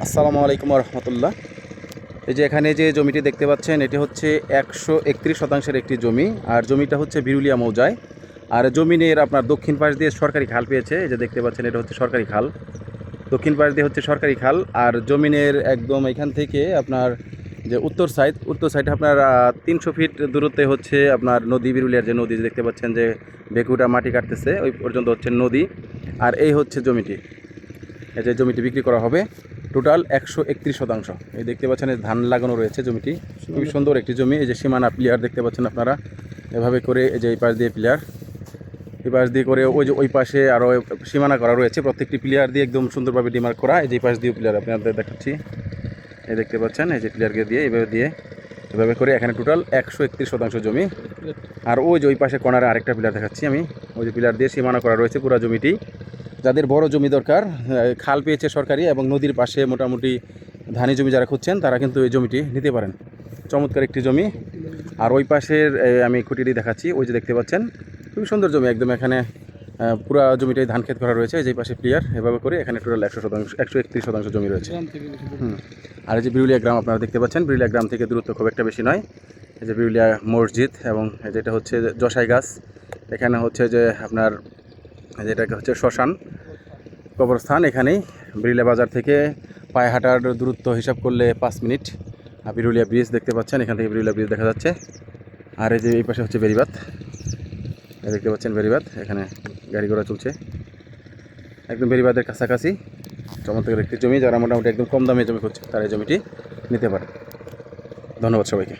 আসসালামু আলাইকুম রহমতুল্লাহ। এই যে এখানে যে জমিটি দেখতে পাচ্ছেন এটি হচ্ছে 131 শতাংশের একটি জমি। আর জমিটা হচ্ছে বিরুলিয়া মৌজায়। আর জমিনের আপনার দক্ষিণ পাশ দিয়ে সরকারি খাল পেয়েছে। এই যে দেখতে পাচ্ছেন এটা হচ্ছে সরকারি খাল, দক্ষিণ পাশ দিয়ে হচ্ছে সরকারি খাল। আর জমিনের একদম এখান থেকে আপনার যে উত্তর সাইডে আপনার 300 ফিট দূরত্বে হচ্ছে আপনার নদী, বিরুলিয়ার যে নদী দেখতে পাচ্ছেন যে বেকুটা মাটি কাটতেছে ওই পর্যন্ত হচ্ছে নদী। আর এই হচ্ছে জমিটি, এই যে জমিটি বিক্রি করা হবে টোটাল 131 শতাংশ। এই দেখতে পাচ্ছেন ধান লাগানো রয়েছে জমিটি, খুবই সুন্দর একটি জমি। এই যে সীমানা প্লেয়ার দেখতে পাচ্ছেন আপনারা, এভাবে করে এই যে এই পাশ দিয়ে প্লেয়ার, এই পাশ দিয়ে করে ওই যে ওই পাশে আরও সীমানা করা রয়েছে, প্রত্যেকটি প্লেয়ার দিয়ে একদম সুন্দরভাবে ডিমার্ক করা। এই যে এই পাশ দিয়ে প্লেয়ার আপনাদের দেখাচ্ছি, এই দেখতে পাচ্ছেন এই যে প্লেয়ারকে দিয়ে এভাবে করে এখানে টোটাল 131 শতাংশ জমি। আর ওই যে ওই পাশে কর্নারে আরেকটা প্লেয়ার দেখাচ্ছি আমি, ওই যে প্লেয়ার দিয়ে সীমানা করা রয়েছে পুরো জমিটি। যাদের বড় জমি দরকার, খাল পেয়েছে সরকারি এবং নদীর পাশে মোটামুটি ধানি জমি যারা খুঁজছেন তারা কিন্তু এই জমিটি নিতে পারেন। চমৎকার একটি জমি। আর ওই পাশের আমি খুঁটিটি দেখাচ্ছি, ওই যে দেখতে পাচ্ছেন খুবই সুন্দর জমি একদম। এখানে পুরা জমিটাই ধান ক্ষেত করা রয়েছে। যেই পাশে প্লেয়ার এভাবে করে এখানে টোটাল 131 শতাংশ জমি রয়েছে। আর এই যে বিরুলিয়া গ্রাম আপনারা দেখতে পাচ্ছেন, বিরুলিয়া গ্রাম থেকে দূরত্ব খুব একটা বেশি নয়। এই যে বিরুলিয়া মসজিদ এবং যেটা হচ্ছে জশাই গাছ, এখানে হচ্ছে যে আপনার যেটাকে হচ্ছে শ্মশান কবরস্থান। এখানেই বিরুলিয়া বাজার থেকে পায়ে হাঁটার দূরত্ব হিসাব করলে 5 মিনিট। আর বিরুলিয়া ব্রিজ দেখতে পাচ্ছেন, এখান থেকে বিরুলিয়া ব্রিজ দেখা যাচ্ছে। আর এই যে এই পাশে হচ্ছে বেরিবাঁধ, দেখতে পাচ্ছেন বেরিবাঁধ, এখানে গাড়ি ঘোড়া চলছে একদম বেরিবাঁধের কাছাকাছি। চমৎকার একটি জমি, যারা মোটামুটি একদম কম দামে জমি করছে তারা এই জমিটি নিতে পারে। ধন্যবাদ সবাইকে।